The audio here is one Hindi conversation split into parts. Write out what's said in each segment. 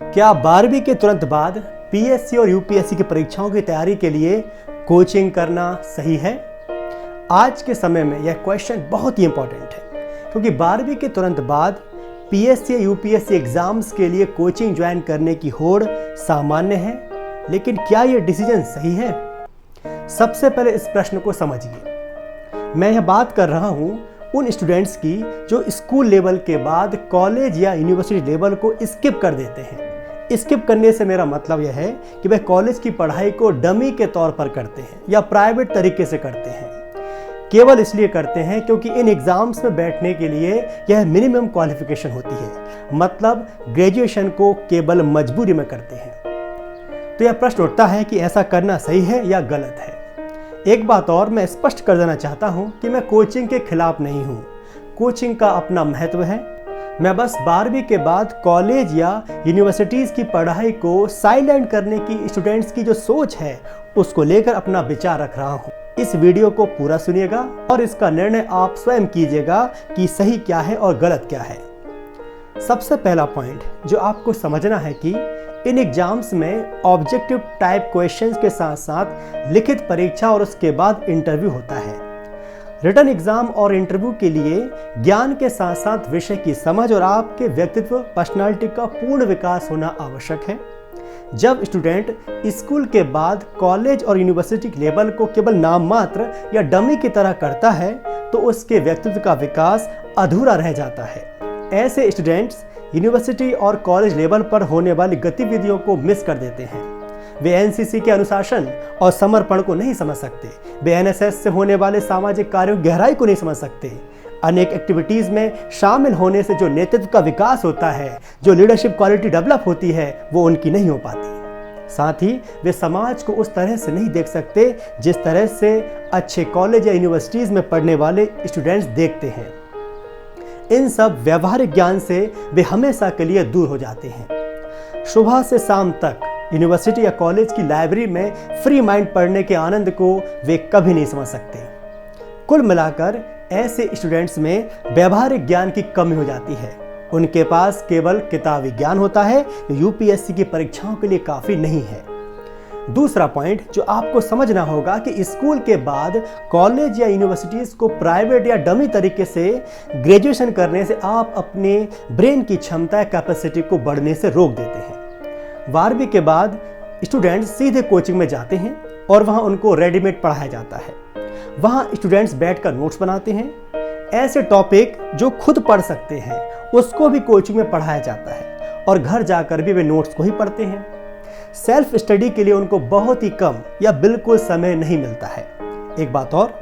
क्या 12वीं के तुरंत बाद पीएससी और यूपीएससी की परीक्षाओं की तैयारी के लिए कोचिंग करना सही है? आज के समय में यह क्वेश्चन बहुत ही इंपॉर्टेंट है, क्योंकि 12वीं के तुरंत बाद पीएससी या यूपीएससी एग्जाम्स के लिए कोचिंग ज्वाइन करने की होड़ सामान्य है। लेकिन क्या यह डिसीजन सही है? सबसे पहले इस प्रश्न को समझिए। मैं यह बात कर रहा हूं उन स्टूडेंट्स की जो स्कूल लेवल के बाद कॉलेज या यूनिवर्सिटी लेवल को स्किप कर देते हैं। स्किप करने से मेरा मतलब यह है कि वह कॉलेज की पढ़ाई को डमी के तौर पर करते हैं या प्राइवेट तरीके से करते हैं। केवल इसलिए करते हैं क्योंकि इन एग्जाम्स में बैठने के लिए यह मिनिमम क्वालिफिकेशन होती है, मतलब ग्रेजुएशन को केवल मजबूरी में करते हैं। तो यह प्रश्न उठता है कि ऐसा करना सही है या गलत है। एक बात और मैं स्पष्ट कर देना चाहता हूं कि मैं कोचिंग के खिलाफ नहीं हूं। कोचिंग का अपना महत्व है। मैं बस 12वीं के बाद कॉलेज या यूनिवर्सिटीज़ की पढ़ाई को साइलेंट करने की स्टूडेंट्स की जो सोच है उसको लेकर अपना विचार रख रहा हूं। इस वीडियो को पूरा सुनिएगा और इसका निर्णय आप स्वयं कीजिएगा कि सही क्या है और गलत क्या है। सबसे पहला पॉइंट जो आपको समझना है कि इन एग्जाम्स में ऑब्जेक्टिव टाइप क्वेश्चंस के साथ साथ लिखित परीक्षा और उसके बाद इंटरव्यू होता है। रिटन एग्जाम और इंटरव्यू के लिए ज्ञान के साथ साथ विषय की समझ और आपके व्यक्तित्व पर्सनालिटी का पूर्ण विकास होना आवश्यक है। जब स्टूडेंट स्कूल के बाद कॉलेज और यूनिवर्सिटी लेवल को केवल नाम मात्र या डमी की तरह करता है तो उसके व्यक्तित्व का विकास अधूरा रह जाता है। ऐसे स्टूडेंट्स यूनिवर्सिटी और कॉलेज लेवल पर होने वाली गतिविधियों को मिस कर देते हैं। वे एनसीसी के अनुशासन और समर्पण को नहीं समझ सकते। वे एनएसएस से होने वाले सामाजिक कार्यों की गहराई को नहीं समझ सकते। अनेक एक्टिविटीज में शामिल होने से जो नेतृत्व का विकास होता है, जो लीडरशिप क्वालिटी डेवलप होती है, वो उनकी नहीं हो पाती। साथ ही वे समाज को उस तरह से नहीं देख सकते जिस तरह से अच्छे कॉलेज या यूनिवर्सिटीज में पढ़ने वाले स्टूडेंट्स देखते हैं। इन सब व्यवहारिक ज्ञान से वे हमेशा के लिए दूर हो जाते हैं। सुबह से शाम तक यूनिवर्सिटी या कॉलेज की लाइब्रेरी में फ्री माइंड पढ़ने के आनंद को वे कभी नहीं समझ सकते। कुल मिलाकर ऐसे स्टूडेंट्स में व्यवहारिक ज्ञान की कमी हो जाती है। उनके पास केवल किताबी ज्ञान होता है जो यूपीएससी की परीक्षाओं के लिए काफी नहीं है। दूसरा पॉइंट जो आपको समझना होगा कि स्कूल के बाद कॉलेज या यूनिवर्सिटीज को प्राइवेट या डमी तरीके से ग्रेजुएशन करने से आप अपने ब्रेन की क्षमता कैपेसिटी को बढ़ने से रोक देते हैं। 12वीं के बाद स्टूडेंट्स सीधे कोचिंग में जाते हैं और वहां उनको रेडीमेड पढ़ाया जाता है। वहां स्टूडेंट्स बैठकर नोट्स बनाते हैं। ऐसे टॉपिक जो खुद पढ़ सकते हैं उसको भी कोचिंग में पढ़ाया जाता है और घर जाकर भी वे नोट्स को ही पढ़ते हैं। सेल्फ स्टडी के लिए उनको बहुत ही कम या बिल्कुल समय नहीं मिलता है। एक बात और,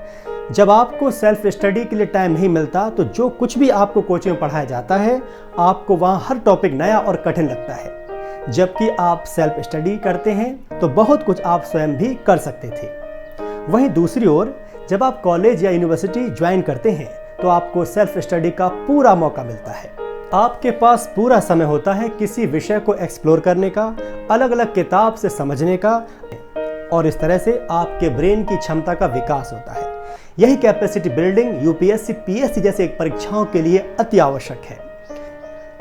जब आपको सेल्फ स्टडी के लिए टाइम नहीं मिलता तो जो कुछ भी आपको कोचिंग में पढ़ाया जाता है आपको वहाँ हर टॉपिक नया और कठिन लगता है। जबकि आप सेल्फ स्टडी करते हैं तो बहुत कुछ आप स्वयं भी कर सकते थे। वहीं दूसरी ओर जब आप कॉलेज या यूनिवर्सिटी ज्वाइन करते हैं तो आपको सेल्फ स्टडी का पूरा मौका मिलता है। आपके पास पूरा समय होता है किसी विषय को एक्सप्लोर करने का, अलग अलग किताब से समझने का, और इस तरह से आपके ब्रेन की क्षमता का विकास होता है। यही कैपेसिटी बिल्डिंग यूपीएससी पीएससी जैसे परीक्षाओं के लिए अति आवश्यक है।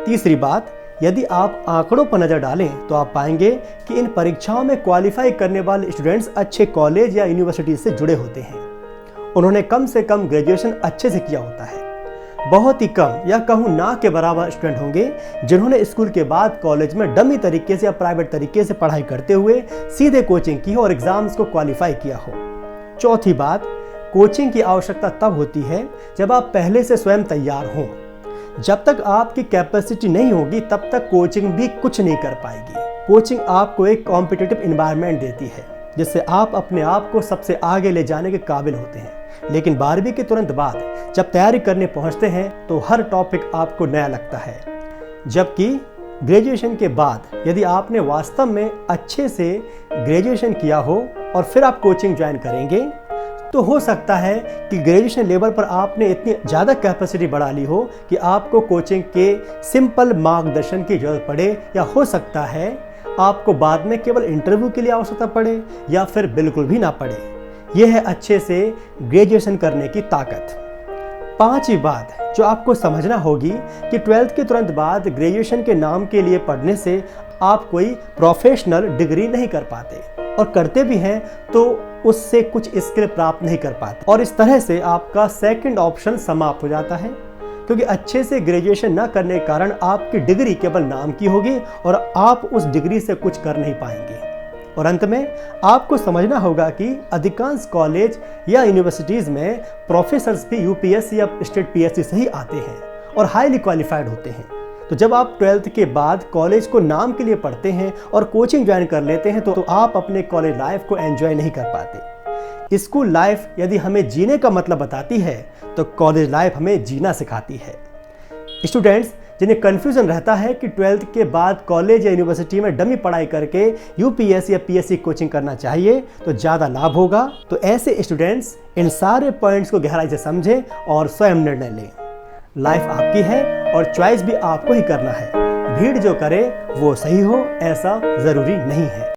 तीसरी बात, यदि आप आंकड़ों पर नजर डालें तो आप पाएंगे कि इन परीक्षाओं में क्वालिफाई करने वाले स्टूडेंट्स अच्छे कॉलेज या यूनिवर्सिटी से जुड़े होते हैं। उन्होंने कम से कम ग्रेजुएशन अच्छे से किया होता है। बहुत ही कम या कहूँ ना के बराबर स्टूडेंट होंगे जिन्होंने स्कूल के बाद कॉलेज में डमी तरीके से या प्राइवेट तरीके से पढ़ाई करते हुए सीधे कोचिंग की हो और एग्जाम्स को क्वालिफाई किया हो। चौथी बात, कोचिंग की आवश्यकता तब होती है जब आप पहले से स्वयं तैयार हों। जब तक आपकी कैपेसिटी नहीं होगी तब तक कोचिंग भी कुछ नहीं कर पाएगी। कोचिंग आपको एक कॉम्पिटिटिव एनवायरनमेंट देती है जिससे आप अपने आप को सबसे आगे ले जाने के काबिल होते हैं। लेकिन 12वीं के तुरंत बाद जब तैयारी करने पहुंचते हैं तो हर टॉपिक आपको नया लगता है। जबकि ग्रेजुएशन के बाद यदि आपने वास्तव में अच्छे से ग्रेजुएशन किया हो और फिर आप कोचिंग ज्वाइन करेंगे तो हो सकता है कि ग्रेजुएशन लेवल पर आपने इतनी ज़्यादा कैपेसिटी बढ़ा ली हो कि आपको कोचिंग के सिंपल मार्गदर्शन की जरूरत पड़े, या हो सकता है आपको बाद में केवल इंटरव्यू के लिए आवश्यकता पड़े या फिर बिल्कुल भी ना पड़े। यह है अच्छे से ग्रेजुएशन करने की ताकत। पांचवी बात जो आपको समझना होगी कि 12th के तुरंत बाद ग्रेजुएशन के नाम के लिए पढ़ने से आप कोई प्रोफेशनल डिग्री नहीं कर पाते, और करते भी हैं तो उससे कुछ स्किल प्राप्त नहीं कर पाते, और इस तरह से आपका सेकंड ऑप्शन समाप्त हो जाता है, क्योंकि अच्छे से ग्रेजुएशन न करने के कारण आपकी डिग्री केवल नाम की होगी और आप उस डिग्री से कुछ कर नहीं पाएंगे। और अंत में आपको समझना होगा कि अधिकांश कॉलेज या यूनिवर्सिटीज़ में प्रोफेसर्स भी यूपीएससी या स्टेट पीएससी से ही आते हैं और हाईली क्वालिफाइड होते हैं। तो जब आप 12th के बाद कॉलेज को नाम के लिए पढ़ते हैं और कोचिंग ज्वाइन कर लेते हैं तो आप अपने कॉलेज लाइफ को एंजॉय नहीं कर पाते। स्कूल लाइफ यदि हमें जीने का मतलब बताती है तो कॉलेज लाइफ हमें जीना सिखाती है। स्टूडेंट्स जिन्हें कन्फ्यूजन रहता है कि 12th के बाद कॉलेज या यूनिवर्सिटी में डमी पढ़ाई करके यूपीएससी या पीएससी कोचिंग करना चाहिए तो ज़्यादा लाभ होगा, तो ऐसे स्टूडेंट्स इन सारे पॉइंट्स को गहराई से समझें और स्वयं निर्णय लें। लाइफ आपकी है और चॉइस भी आपको ही करना है। भीड़ जो करे वो सही हो ऐसा ज़रूरी नहीं है।